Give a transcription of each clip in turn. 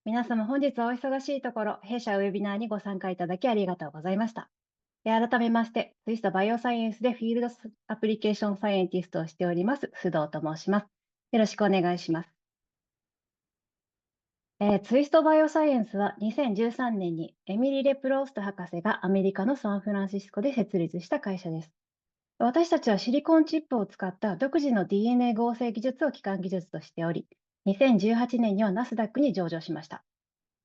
皆様本日はお忙しいところ、弊社ウェビナーにご参加いただきありがとうございました。改めまして、スイスとバイオサイエンスでフィールドアプリケーションサイエンティストをしております、須藤と申します。よろしくお願いします。ツイストバイオサイエンスは2013年にエミリー・レプロースト博士がアメリカのサンフランシスコで設立した会社です。私たちはシリコンチップを使った独自の DNA 合成技術を基幹技術としており、2018年にはナスダックに上場しました。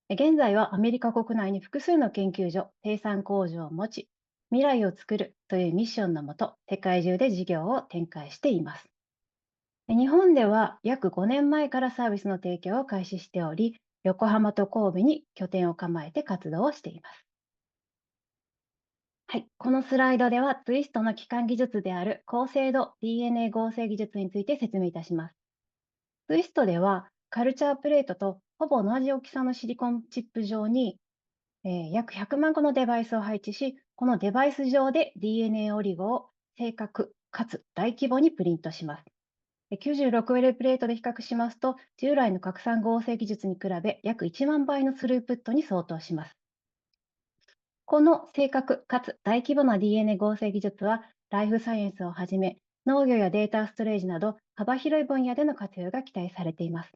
現在はアメリカ国内に複数の研究所、生産工場を持ち、未来を作るというミッションのもと、世界中で事業を展開しています。日本では約5年前からサービスの提供を開始しており、横浜と神戸に拠点を構えて活動をしています。はい、このスライドではツイストの基幹技術である高精度 DNA 合成技術について説明いたします。ツイストではカルチャープレートとほぼ同じ大きさのシリコンチップ上に約100万個のデバイスを配置し、このデバイス上で DNA オリゴを正確かつ大規模にプリントします。96L プレートで比較しますと、従来の拡散合成技術に比べ約1万倍のスループットに相当します。この正確かつ大規模な DNA 合成技術は、ライフサイエンスをはじめ、農業やデータストレージなど幅広い分野での活用が期待されています。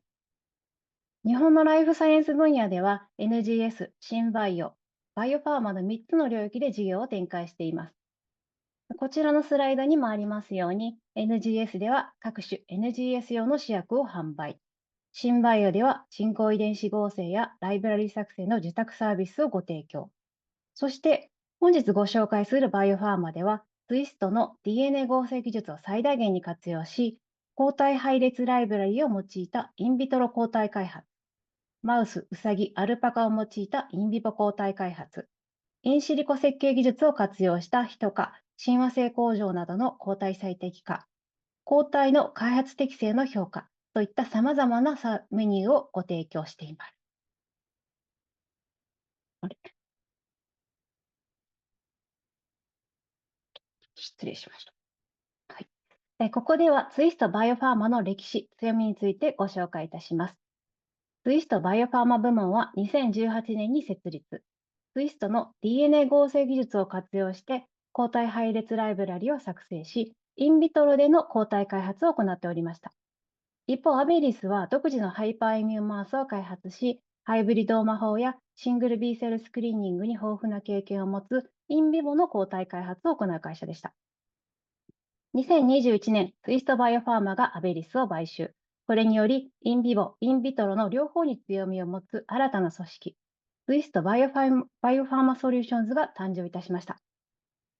日本のライフサイエンス分野では NGS、新バイオ、バイオファーマの3つの領域で事業を展開しています。こちらのスライドにもありますように、NGS では各種 NGS 用の試薬を販売。新バイオでは人工遺伝子合成やライブラリ作成の受託サービスをご提供。そして本日ご紹介するバイオファーマでは、ツイストの DNA 合成技術を最大限に活用し、抗体配列ライブラリを用いたインビトロ抗体開発。マウス、ウサギ、アルパカを用いたインビボ抗体開発、インシリコ設計技術を活用したヒト化、親和性工場などの抗体最適化、抗体の開発適性の評価といった様々なメニューをご提供しています。失礼しました。はい、ここではツイストバイオファーマの歴史、強みについてご紹介いたします。ツイストバイオファーマ部門は2018年に設立。ツイストの DNA 合成技術を活用して抗体配列ライブラリを作成し、インビトロでの抗体開発を行っておりました。一方、アベリスは独自のハイパーイミューマウスを開発し、ハイブリド魔法やシングル B セルスクリーニングに豊富な経験を持つインビボの抗体開発を行う会社でした。2021年、ツイストバイオファーマがアベリスを買収。これにより、インビボ、インビトロの両方に強みを持つ新たな組織、ツイストバイオファーマソリューションズが誕生いたしました。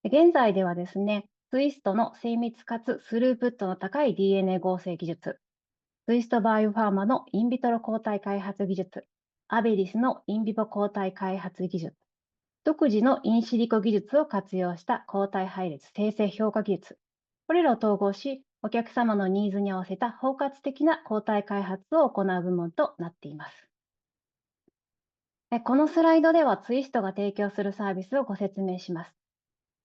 現在ではですね、ツイストの精密かつスループットの高い DNA 合成技術、ツイストバイオファーマのインビトロ抗体開発技術、アベリスのインビボ抗体開発技術、独自のインシリコ技術を活用した抗体配列生成評価技術、これらを統合し、お客様のニーズに合わせた包括的な抗体開発を行う部門となっています。このスライドではツイストが提供するサービスをご説明します。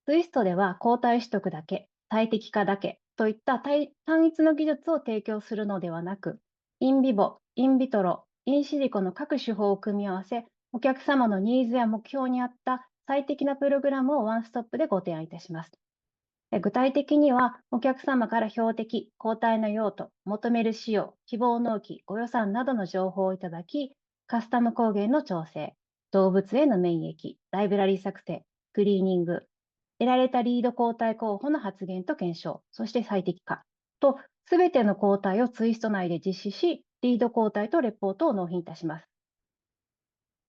ツイストでは抗体取得だけ、最適化だけといった単一の技術を提供するのではなく、インビボ、インビトロ、インシリコの各手法を組み合わせ、お客様のニーズや目標に合った最適なプログラムをワンストップでご提案いたします。具体的には、お客様から標的、抗体の用途、求める仕様、希望納期、ご予算などの情報をいただき、カスタム抗原の調整、動物への免疫、ライブラリ作成、スクリーニング、得られたリード抗体候補の発現と検証、そして最適化と、すべての抗体をツイスト内で実施し、リード抗体とレポートを納品いたします。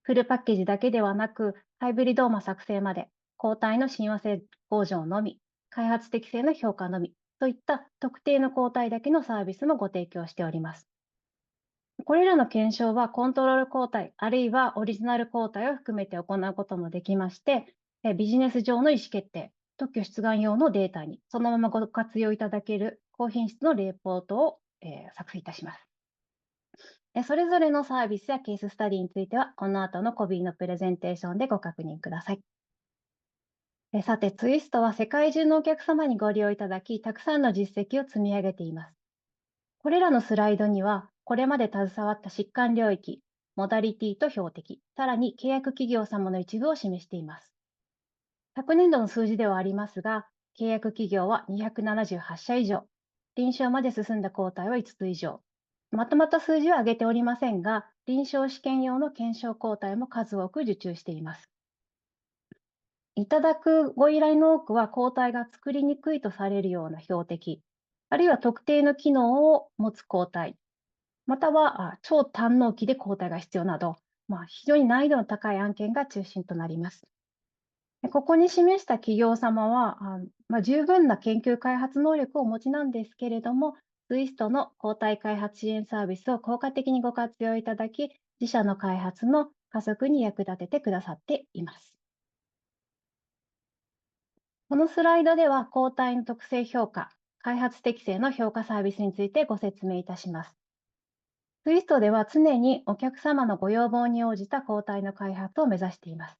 フルパッケージだけではなく、ハイブリドーマ作成まで、抗体の親和性向上のみ、開発適性の評価のみといった特定の抗体だけのサービスもご提供しております。これらの検証はコントロール抗体、あるいはオリジナル抗体を含めて行うこともできまして、ビジネス上の意思決定、特許出願用のデータにそのままご活用いただける高品質のレポートを、作成いたします。それぞれのサービスやケーススタディについては、この後のコビーのプレゼンテーションでご確認ください。さて、ツイストは世界中のお客様にご利用いただき、たくさんの実績を積み上げています。これらのスライドには、これまで携わった疾患領域、モダリティと標的、さらに契約企業様の一部を示しています。昨年度の数字ではありますが、契約企業は278社以上、臨床まで進んだ抗体は5つ以上。まとまった数字は挙げておりませんが、臨床試験用の検証抗体も数多く受注しています。いただくご依頼の多くは抗体が作りにくいとされるような標的、あるいは特定の機能を持つ抗体、または超単納期で抗体が必要など、非常に難易度の高い案件が中心となります。ここに示した企業様は、十分な研究開発能力をお持ちなんですけれども、ツイストの抗体開発支援サービスを効果的にご活用いただき、自社の開発の加速に役立ててくださっています。このスライドでは、抗体の特性評価、開発適性の評価サービスについてご説明いたします。ツイストでは常にお客様のご要望に応じた抗体の開発を目指しています。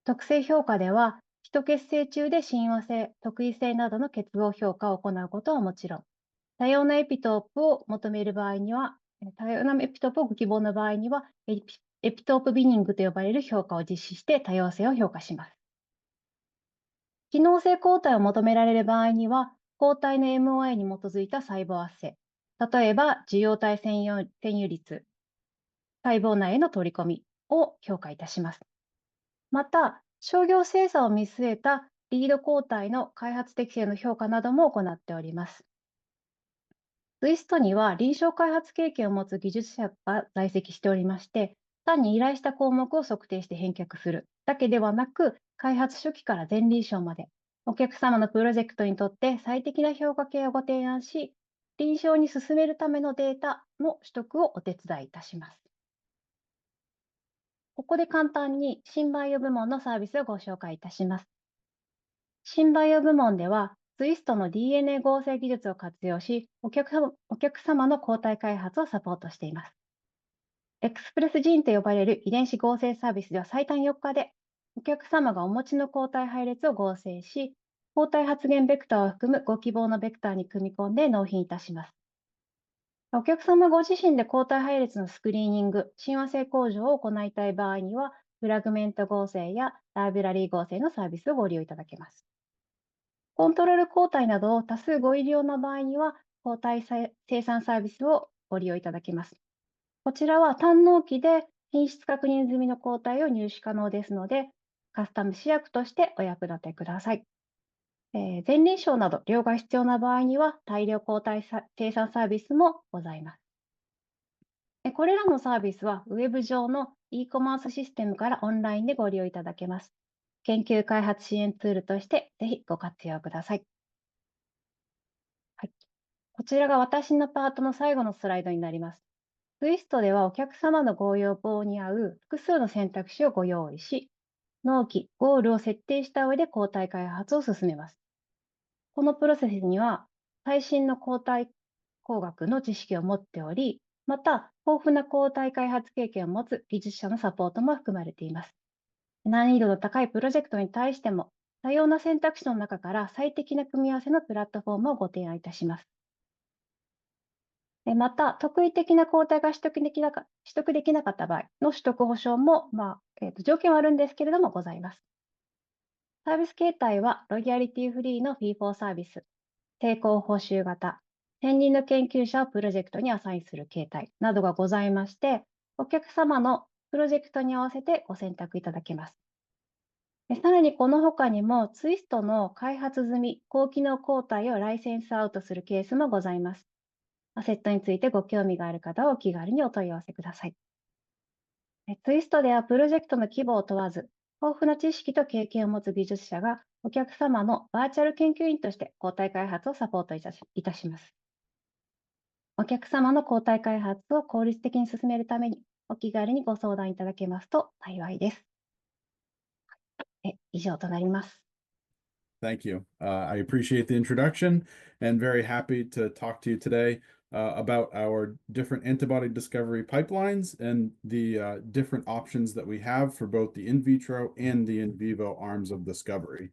特性評価では、ヒト結成中で親和性、特異性などの結合評価を行うことはもちろん、多様なエピトープを求める場合には、多様なエピトープをご希望の場合には、エピトープビニングと呼ばれる評価を実施して多様性を評価します。機能性抗体を求められる場合には、抗体の MOI に基づいた細胞圧生、例えば受容体占有率、細胞内への取り込みを評価いたします。また、商業生産を見据えたリード抗体の開発適性の評価なども行っております。ツイストには臨床開発経験を持つ技術者が在籍しておりまして、単に依頼した項目を測定して返却するだけではなく、開発初期から前臨床まで、お客様のプロジェクトにとって最適な評価系をご提案し、臨床に進めるためのデータの取得をお手伝いいたします。ここで簡単に新バイオ部門のサービスをご紹介いたします。新バイオ部門では、ツイストの DNA 合成技術を活用し、お客様の抗体開発をサポートしています。エクスプレスジーンと呼ばれる遺伝子合成サービスでは最短4日で、お客様がお持ちの抗体配列を合成し、抗体発現ベクターを含むご希望のベクターに組み込んで納品いたします。お客様ご自身で抗体配列のスクリーニング、親和性向上を行いたい場合には、フラグメント合成やライブラリー合成のサービスをご利用いただけます。コントロール抗体などを多数ご入り用の場合には、抗体生産サービスをご利用いただけます。こちらは単納期で品質確認済みの抗体を入手可能ですので、カスタム試薬としてお役立てください。前臨床など量が必要な場合には、大量抗体生産サービスもございます。これらのサービスは、ウェブ上の e コマースシステムからオンラインでご利用いただけます。研究開発支援ツールとして、ぜひご活用ください。はい、こちらが私のパートの最後のスライドになります。ツイストではお客様のご要望に合う複数の選択肢をご用意し、納期、ゴールを設定した上で抗体開発を進めます。このプロセスには、最新の抗体工学の知識を持っており、また、豊富な抗体開発経験を持つ技術者のサポートも含まれています。難易度の高いプロジェクトに対しても、多様な選択肢の中から最適な組み合わせのプラットフォームをご提案いたします。また、特異的な抗体が取得できなかった場合の取得保証も、条件はあるんですけれどもございます。サービス形態は、ロイヤリティフリーのフィーフォーサービス、成功報酬型、専任の研究者をプロジェクトにアサインする形態などがございまして、お客様のプロジェクトに合わせてご選択いただけます。さらにこの他にも、ツイストの開発済み高機能抗体をライセンスアウトするケースもございます。セットについてご興味がある方はお気軽にお問い合わせください。ツイストではプロジェクトの規模を問わず、豊富な知識と経験を持つ技術者がお客様のバーチャル研究員として抗体開発をサポートいたします。お客様の抗体開発を効率的に進めるためにお気軽にご相談いただけますと幸いです。以上となります。Thank you. I appreciate the introduction and very happy to talk to you today about our different antibody discovery pipelines and the different options that we have for both the in vitro and the in vivo arms of discovery.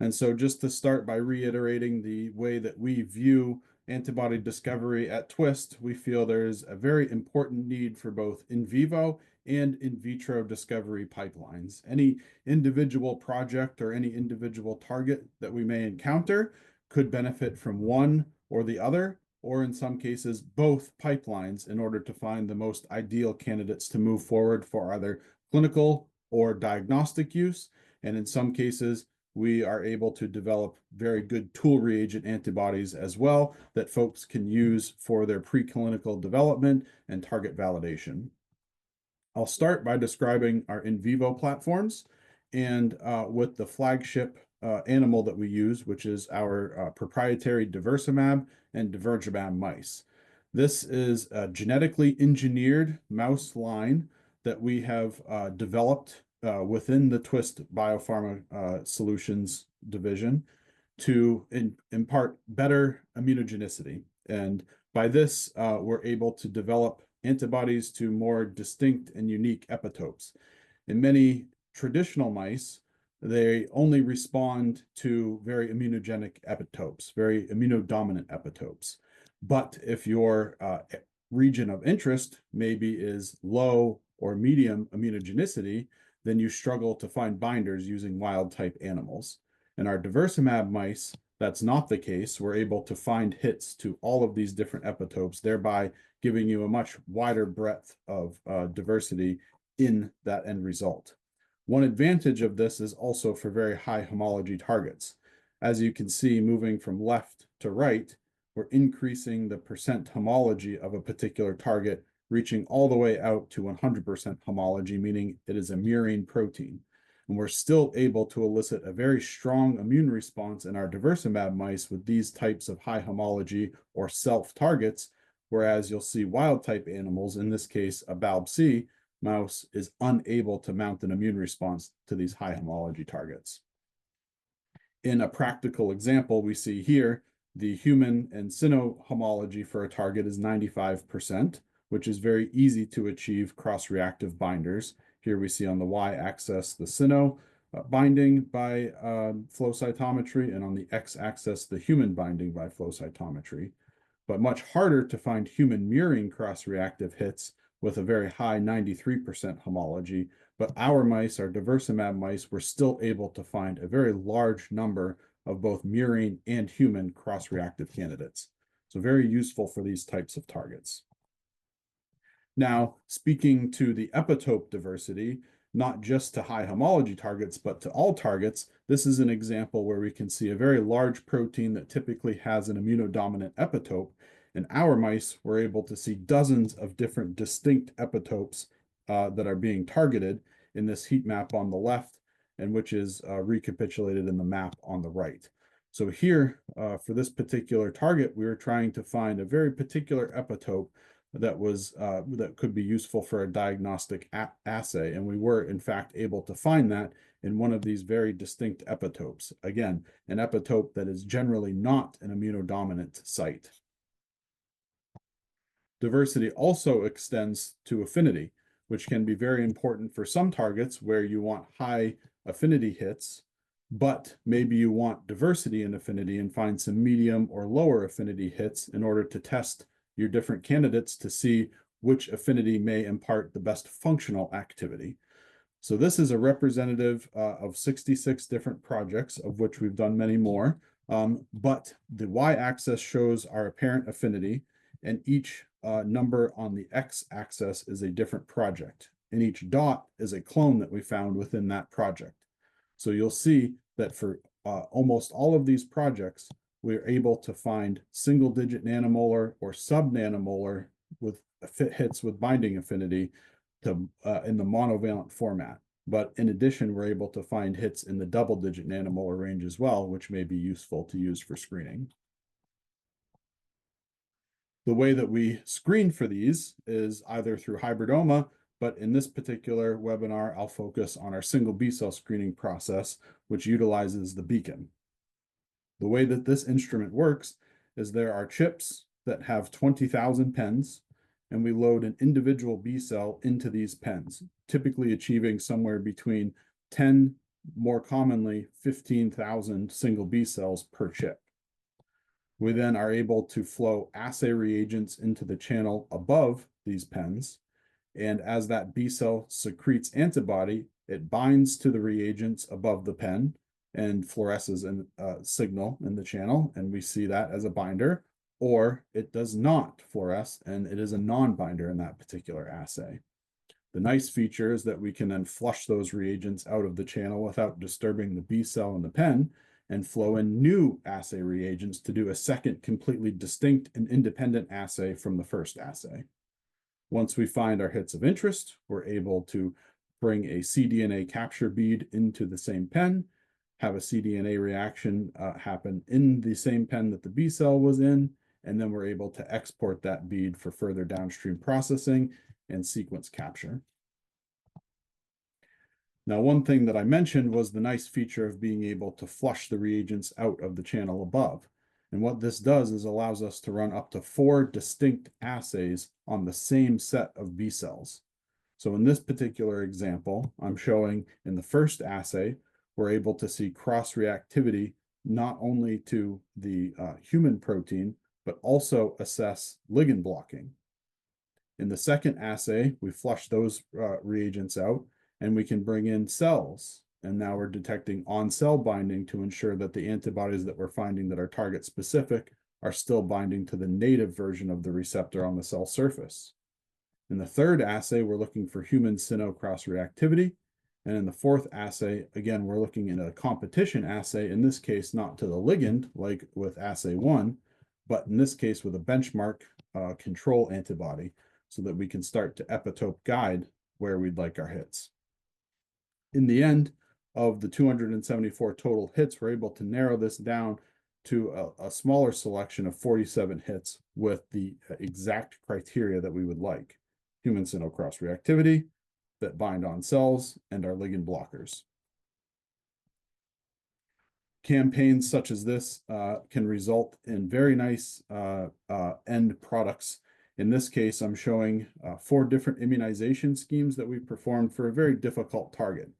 And so just to start by reiterating the way that we view antibody discovery at Twist, we feel there's a very important need for both in vivo and in vitro discovery pipelines. Any individual project or any individual target that we may encounter could benefit from one or the other, or in some cases, both pipelines in order to find the most ideal candidates to move forward for either clinical or diagnostic use. And in some cases, we are able to develop very good tool reagent antibodies as well that folks can use for their preclinical development and target validation. I'll start by describing our in vivo platforms and with the flagship animal that we use, which is our proprietary diversimab and divergemab mice. This is a genetically engineered mouse line that we have developed within the Twist Biopharma Solutions division to impart better immunogenicity. And by this, we're able to develop antibodies to more distinct and unique epitopes. In many traditional mice, they only respond to very immunogenic epitopes, very immunodominant epitopes. But if your region of interest maybe is low or medium immunogenicity, then you struggle to find binders using wild type animals. In our diversimab mice, that's not the case. We're able to find hits to all of these different epitopes, thereby giving you a much wider breadth of diversity in that end result. One advantage of this is also for very high homology targets. As you can see, moving from left to right, we're increasing the percent homology of a particular target, reaching all the way out to 100% homology, meaning it is a murine protein. And we're still able to elicit a very strong immune response in our diversimab mice with these types of high homology or self targets, whereas you'll see wild type animals, in this case, a BALB/c mouse, is unable to mount an immune response to these high homology targets. In a practical example, we see here the human and cyno homology for a target is 95%, which is very easy to achieve cross-reactive binders. Here we see on the y-axis the cyno binding by flow cytometry, and on the x-axis the human binding by flow cytometry. But much harder to find human murine cross-reactive hits with a very high 93% homology. But our mice, our diversimab mice, were still able to find a very large number of both murine and human cross-reactive candidates. So very useful for these types of targets. Now, speaking to the epitope diversity, not just to high homology targets, but to all targets, this is an example where we can see a very large protein that typically has an immunodominant epitope. In our mice, we're able to see dozens of different distinct epitopes that are being targeted in this heat map on the left, and which is recapitulated in the map on the right. So here, for this particular target, we were trying to find a very particular epitope that could be useful for a diagnostic assay, and we were in fact able to find that in one of these very distinct epitopes. Again, an epitope that is generally not an immunodominant site. Diversity also extends to affinity, which can be very important for some targets where you want high affinity hits, but maybe you want diversity in affinity and find some medium or lower affinity hits in order to test your different candidates to see which affinity may impart the best functional activity. So this is a representative of 66 different projects, of which we've done many more, but the y-axis shows our apparent affinity, and each number on the x-axis is a different project, and each dot is a clone that we found within that project. So you'll see that for almost all of these projects, we're able to find single-digit nanomolar or sub-nanomolar with hits with binding affinity to in the monovalent format. But in addition, we're able to find hits in the double-digit nanomolar range as well, which may be useful to use for screening. The way that we screen for these is either through hybridoma, but in this particular webinar, I'll focus on our single B-cell screening process, which utilizes the beacon. The way that this instrument works is there are chips that have 20,000 pens, and we load an individual B cell into these pens, typically achieving somewhere between 10, more commonly 15,000 single B cells per chip. We then are able to flow assay reagents into the channel above these pens. And as that B cell secretes antibody, it binds to the reagents above the pen and fluoresces a signal in the channel. And we see that as a binder, or it does not fluoresce and it is a non-binder in that particular assay. The nice feature is that we can then flush those reagents out of the channel without disturbing the B cell in the pen and flow in new assay reagents to do a second completely distinct and independent assay from the first assay. Once we find our hits of interest, we're able to bring a cDNA capture bead into the same pen, have a cDNA reaction happen in the same pen that the B cell was in, and then we're able to export that bead for further downstream processing and sequence capture. Now, one thing that I mentioned was the nice feature of being able to flush the reagents out of the channel above. And what this does is allows us to run up to 4 distinct assays on the same set of B cells. So in this particular example, I'm showing in the first assay, we're able to see cross-reactivity not only to the human protein, but also assess ligand blocking. In the second assay, we flush those reagents out and we can bring in cells. And now we're detecting on-cell binding to ensure that the antibodies that we're finding that are target specific are still binding to the native version of the receptor on the cell surface. In the third assay, we're looking for human cyno cross-reactivity. And in the fourth assay, again, we're looking at a competition assay, in this case, not to the ligand, like with assay 1, but in this case with a benchmark control antibody, so that we can start to epitope guide where we'd like our hits. In the end of the 274 total hits, we're able to narrow this down to a smaller selection of 47 hits with the exact criteria that we would like. Human cyno cross-reactivity, that bind on cells, and our ligand blockers. Campaigns such as this can result in very nice end products. In this case, I'm showing 4 different immunization schemes that we performed for a very difficult target.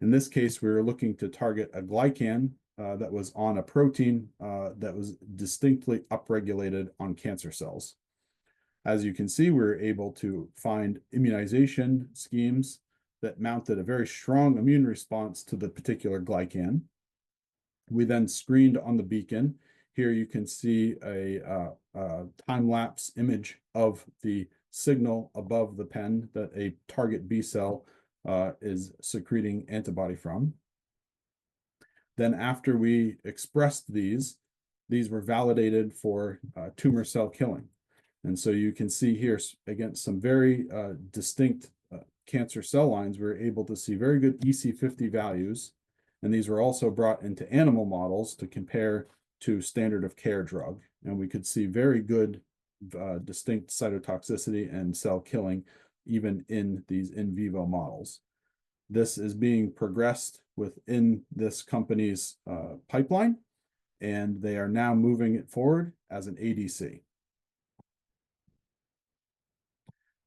In this case, we were looking to target a glycan that was on a protein that was distinctly upregulated on cancer cells. As you can see, we were able to find immunization schemes that mounted a very strong immune response to the particular glycan. We then screened on the beacon. Here you can see a time-lapse image of the signal above the pen that a target B cell is secreting antibody from. Then after we expressed these were validated for tumor cell killing. And so you can see here, against some very distinct cancer cell lines, we're able to see very good EC50 values. And these were also brought into animal models to compare to standard of care drug. And we could see very good distinct cytotoxicity and cell killing even in these in vivo models. This is being progressed within this company's pipeline, and they are now moving it forward as an ADC.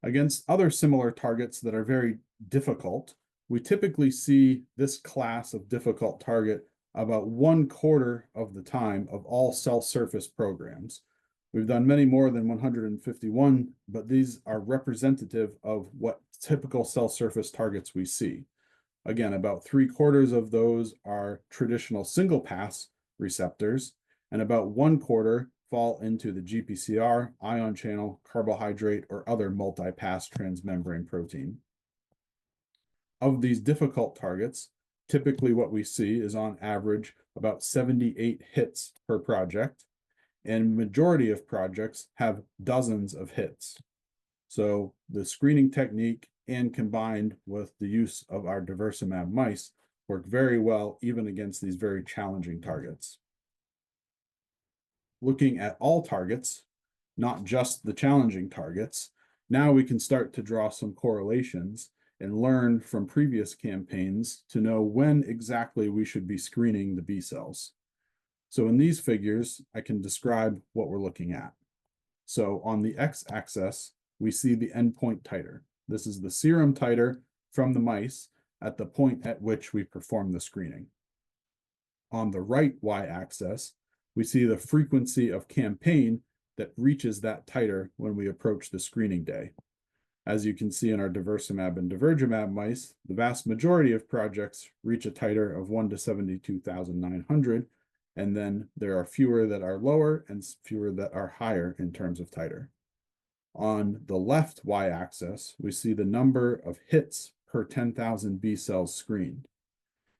Against other similar targets that are very difficult, we typically see this class of difficult target about 1/4 of the time of all cell surface programs. We've done many more than 151, but these are representative of what typical cell surface targets we see. Again, about 3/4 of those are traditional single pass receptors, and about 1/4 fall into the GPCR, ion channel, carbohydrate, or other multi-pass transmembrane protein. Of these difficult targets, typically what we see is on average about 78 hits per project, and majority of projects have dozens of hits. So the screening technique and combined with the use of our Diversimab mice work very well even against these very challenging targets. Looking at all targets, not just the challenging targets, now we can start to draw some correlations and learn from previous campaigns to know when exactly we should be screening the B cells. So in these figures, I can describe what we're looking at. So on the x-axis, we see the endpoint titer. This is the serum titer from the mice at the point at which we perform the screening. On the right y-axis, we see the frequency of campaign that reaches that titer when we approach the screening day. As you can see in our diversimab and divergemab mice, the vast majority of projects reach a titer of 1 to 72,900, and then there are fewer that are lower and fewer that are higher in terms of titer. On the left y-axis, we see the number of hits per 10,000 B cells screened.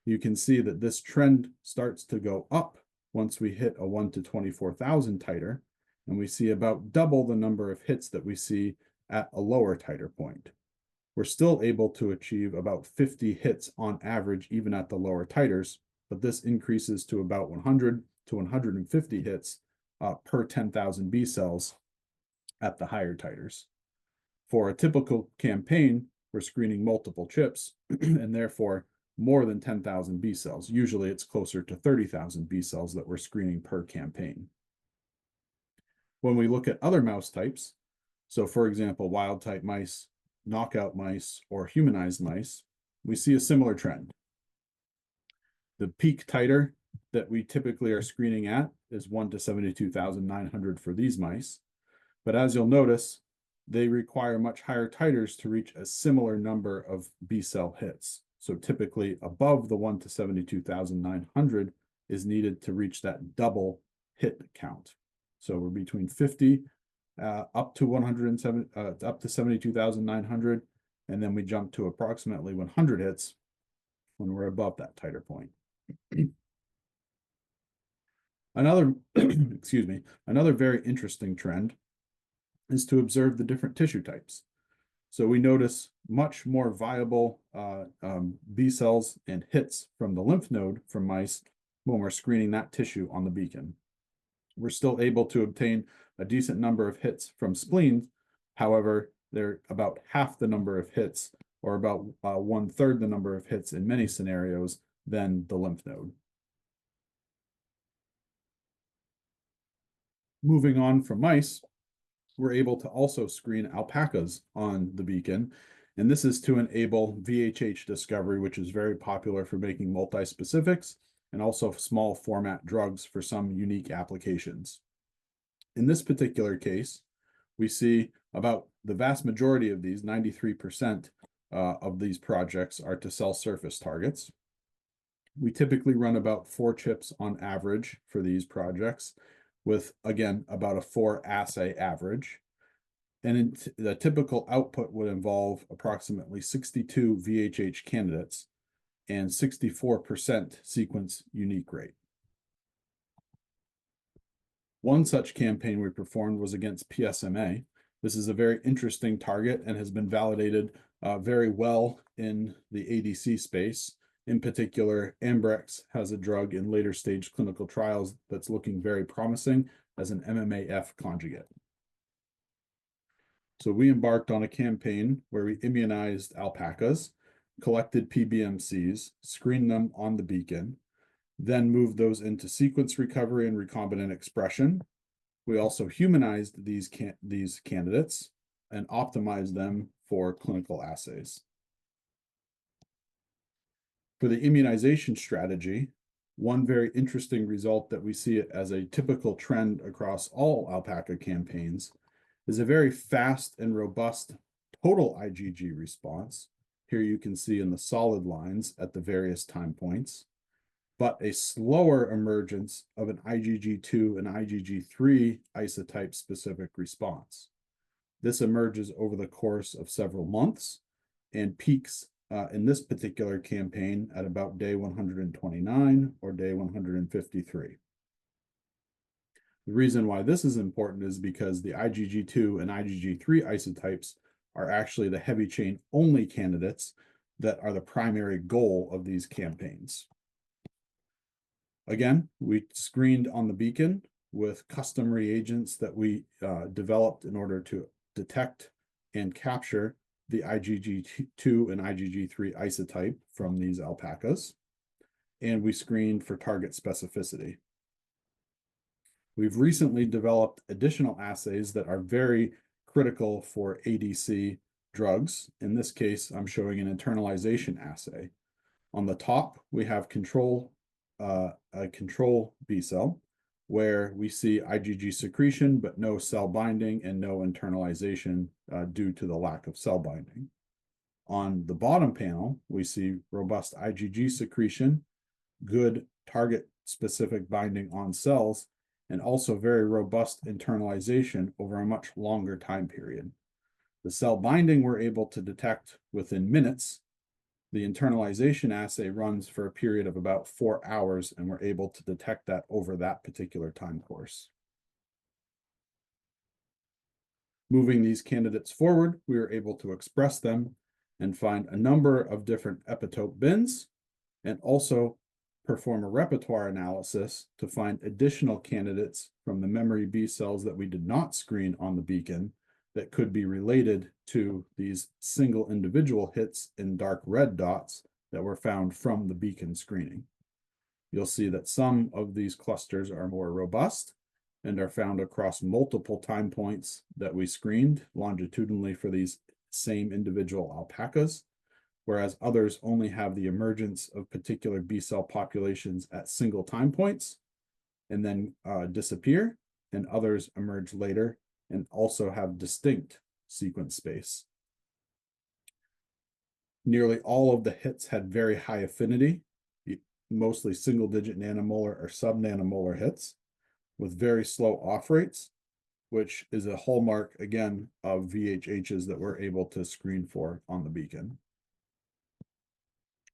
You can see that this trend starts to go up once we hit a 1 to 24,000 titer, and we see about double the number of hits that we see at a lower titer point. We're still able to achieve about 50 hits on average, even at the lower titers, but this increases to about 100 to 150 hits per 10,000 B cells at the higher titers. For a typical campaign, we're screening multiple chips and therefore more than 10,000 B cells. Usually it's closer to 30,000 B cells that we're screening per campaign. When we look at other mouse types, so for example, wild type mice, knockout mice, or humanized mice, we see a similar trend. The peak titer that we typically are screening at is 1 to 72,900 for these mice. But as you'll notice, they require much higher titers to reach a similar number of B cell hits. So typically above the 1 to 72,900 is needed to reach that double hit count. So we're between 50 up to 107 up to 72,900, and then we jump to approximately 100 hits when we're above that titer point. Another excuse me, another very interesting trend is to observe the different tissue types. So we notice much more viable B cells and hits from the lymph node from mice when we're screening that tissue on the beacon. We're still able to obtain a decent number of hits from spleens. However, they're about half the number of hits, or about 1/3 the number of hits in many scenarios than the lymph node. Moving on from mice, we're able to also screen alpacas on the beacon, and this is to enable VHH discovery, which is very popular for making multi-specifics and also small format drugs for some unique applications. In this particular case, we see about the vast majority of these, 93% of these projects, are to cell surface targets. We typically run about 4 chips on average for these projects, with, again, about a 4 assay average. And the typical output would involve approximately 62 VHH candidates and 64% sequence unique rate. One such campaign we performed was against PSMA. This is a very interesting target and has been validated very well in the ADC space. In particular, Ambrex has a drug in later stage clinical trials that's looking very promising as an MMAF conjugate. So we embarked on a campaign where we immunized alpacas, collected PBMCs, screened them on the beacon, then moved those into sequence recovery and recombinant expression. We also humanized these candidates and optimized them for clinical assays. For the immunization strategy, one very interesting result that we see it as a typical trend across all alpaca campaigns is a very fast and robust total IgG response. Here you can see in the solid lines at the various time points, but a slower emergence of an IgG2 and IgG3 isotype specific response. This emerges over the course of several months and peaks in this particular campaign at about day 129 or day 153. The reason why this is important is because the IgG2 and IgG3 isotypes are actually the heavy chain only candidates that are the primary goal of these campaigns. Again, we screened on the beacon with custom reagents that we developed in order to detect and capture the IgG2 and IgG3 isotype from these alpacas, and we screened for target specificity. We've recently developed additional assays that are very critical for ADC drugs. In this case, I'm showing an internalization assay. On the top, we have a control B cell where we see IgG secretion, but no cell binding and no internalization due to the lack of cell binding. On the bottom panel, we see robust IgG secretion, good target-specific binding on cells, and also very robust internalization over a much longer time period. The cell binding we're able to detect within minutes. The internalization assay runs for a period of about 4 hours, and we're able to detect that over that particular time course. Moving these candidates forward, we were able to express them and find a number of different epitope bins, and also perform a repertoire analysis to find additional candidates from the memory B cells that we did not screen on the beacon that could be related to these single individual hits in dark red dots that were found from the beacon screening. You'll see that some of these clusters are more robust and are found across multiple time points that we screened longitudinally for these same individual alpacas, whereas others only have the emergence of particular B cell populations at single time points and then disappear, and others emerge later and also have distinct sequence space. Nearly all of the hits had very high affinity, mostly single-digit nanomolar or sub-nanomolar hits, with very slow off rates, which is a hallmark, again, of VHHs that we're able to screen for on the beacon.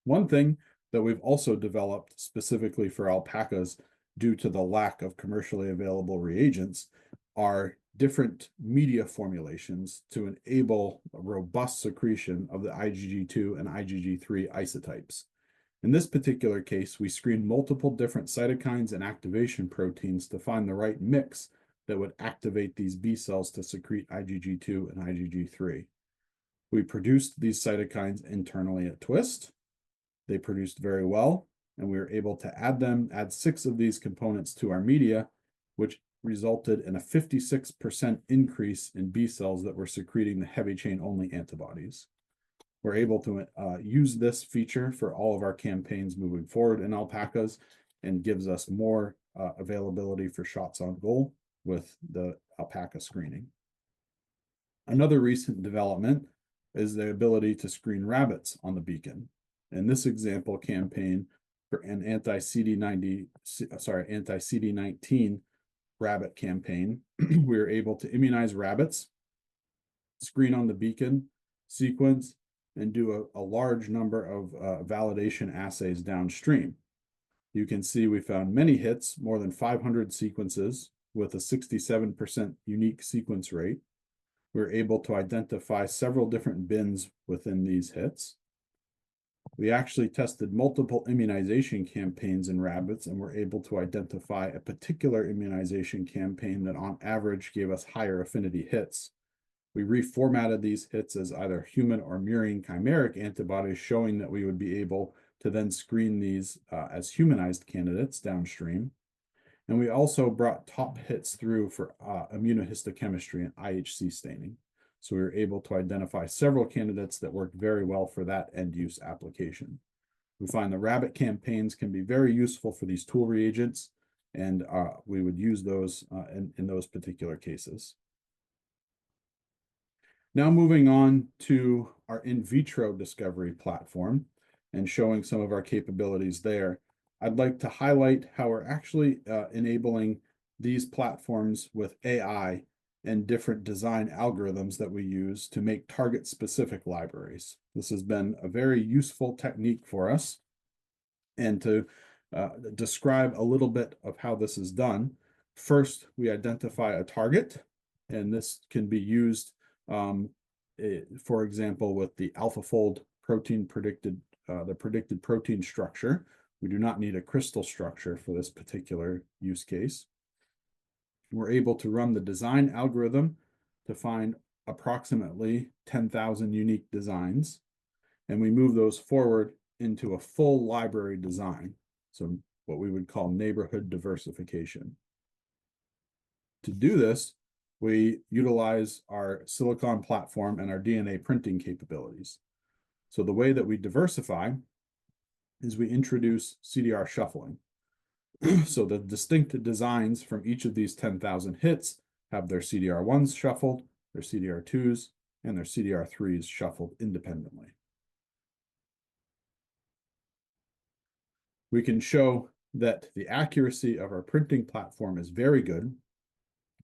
One thing that we've also developed specifically for alpacas due to the lack of commercially available reagents are different media formulations to enable a robust secretion of the IgG2 and IgG3 isotypes. In this particular case, we screened multiple different cytokines and activation proteins to find the right mix that would activate these B cells to secrete IgG2 and IgG3. We produced these cytokines internally at Twist. They produced very well, and we were able to add 6 of these components to our media, which resulted in a 56% increase in B cells that were secreting the heavy chain only antibodies. We're able to use this feature for all of our campaigns moving forward in alpacas, and gives us more availability for shots on goal with the alpaca screening. Another recent development is the ability to screen rabbits on the beacon. In this example campaign for an anti-CD19 rabbit campaign, we were able to immunize rabbits, screen on the beacon, sequence, and do a large number of validation assays downstream. You can see we found many hits, more than 500 sequences with a 67% unique sequence rate. We were able to identify several different bins within these hits. We actually tested multiple immunization campaigns in rabbits and were able to identify a particular immunization campaign that on average gave us higher affinity hits. We reformatted these hits as either human or murine chimeric antibodies, showing that we would be able to then screen these as humanized candidates downstream. And we also brought top hits through for immunohistochemistry and IHC staining. So we were able to identify several candidates that worked very well for that end-use application. We find the rabbit campaigns can be very useful for these tool reagents, and we would use those in those particular cases. Now moving on to our in vitro discovery platform and showing some of our capabilities there, I'd like to highlight how we're actually enabling these platforms with AI and different design algorithms that we use to make target-specific libraries. This has been a very useful technique for us. And to describe a little bit of how this is done, first we identify a target, and this can be used, for example, with the AlphaFold protein predicted, the predicted protein structure. We do not need a crystal structure for this particular use case. We're able to run the design algorithm to find approximately 10,000 unique designs, and we move those forward into a full library design, so what we would call neighborhood diversification. To do this, we utilize our silicon platform and our DNA printing capabilities. So the way that we diversify is we introduce CDR shuffling. So the distinct designs from each of these 10,000 hits have their CDR1s shuffled, their CDR2s, and their CDR3s shuffled independently. We can show that the accuracy of our printing platform is very good,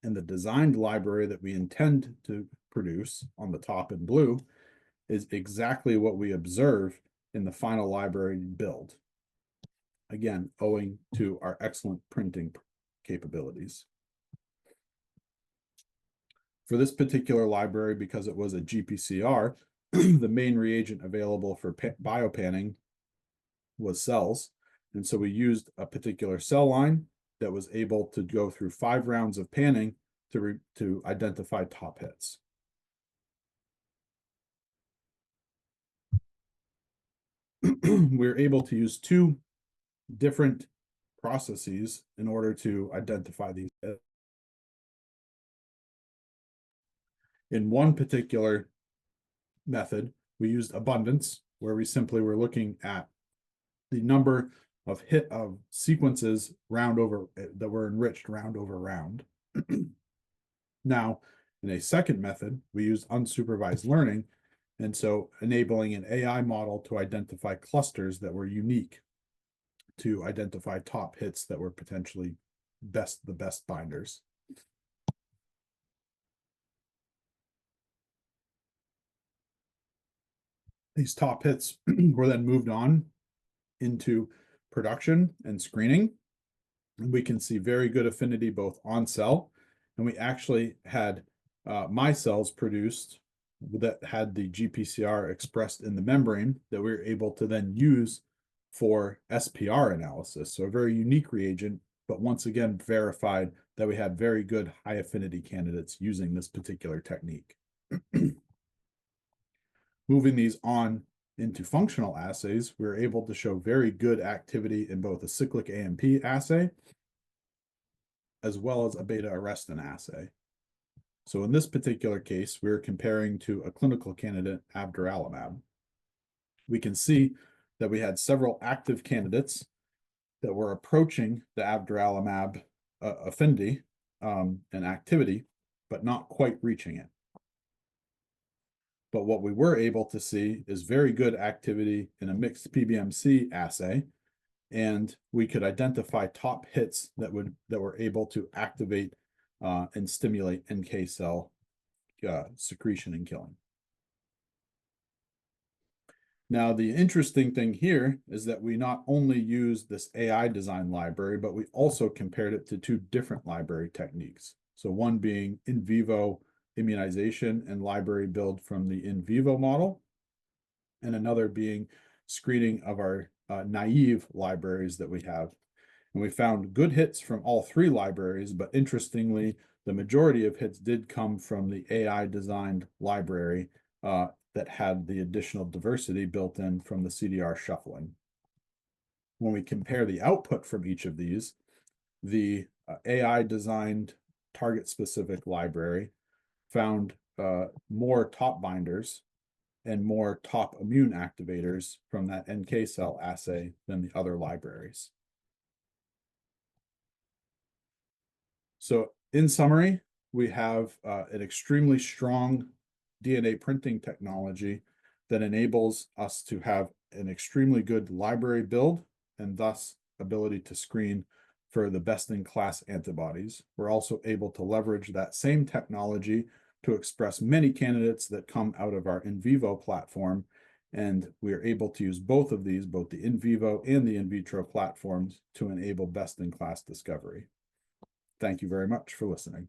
and the designed library that we intend to produce on the top in blue is exactly what we observe in the final library build. Again, owing to our excellent printing capabilities. For this particular library, because it was a GPCR, the main reagent available for biopanning was cells. And so we used a particular cell line that was able to go through 5 rounds of panning to identify top hits. We're able to use 2 different processes in order to identify these hits. In one particular method, we used abundance, where we simply were looking at the number of sequences round over that were enriched round over round. Now, in a second method, we used unsupervised learning, and so enabling an AI model to identify clusters that were unique, to identify top hits that were potentially the best binders. These top hits were then moved on into production and screening. And we can see very good affinity both on cell, and we actually had my cells produced that had the GPCR expressed in the membrane that we were able to then use for SPR analysis. So a very unique reagent, but once again verified that we had very good high affinity candidates using this particular technique. Moving these on into functional assays, we were able to show very good activity in both a cyclic AMP assay as well as a beta-arrestin assay. So in this particular case, we're comparing to a clinical candidate, abduralimab. We can see that we had several active candidates that were approaching the abduralimab affinity and activity, but not quite reaching it. But what we were able to see is very good activity in a mixed PBMC assay, and we could identify top hits that were able to activate and stimulate NK cell secretion and killing. Now, the interesting thing here is that we not only used this AI design library, but we also compared it to 2 different library techniques. So one being in vivo immunization and library build from the in vivo model, and another being screening of our naive libraries that we have. And we found good hits from all 3 libraries, but interestingly, the majority of hits did come from the AI designed library that had the additional diversity built in from the CDR shuffling. When we compare the output from each of these, the AI designed target specific library found more top binders and more top immune activators from that NK cell assay than the other libraries. So in summary, we have an extremely strong DNA printing technology that enables us to have an extremely good library build and thus ability to screen for the best-in-class antibodies. We're also able to leverage that same technology to express many candidates that come out of our in vivo platform, and we are able to use both of these, both the in vivo and the in vitro platforms, to enable best-in-class discovery. Thank you very much for listening.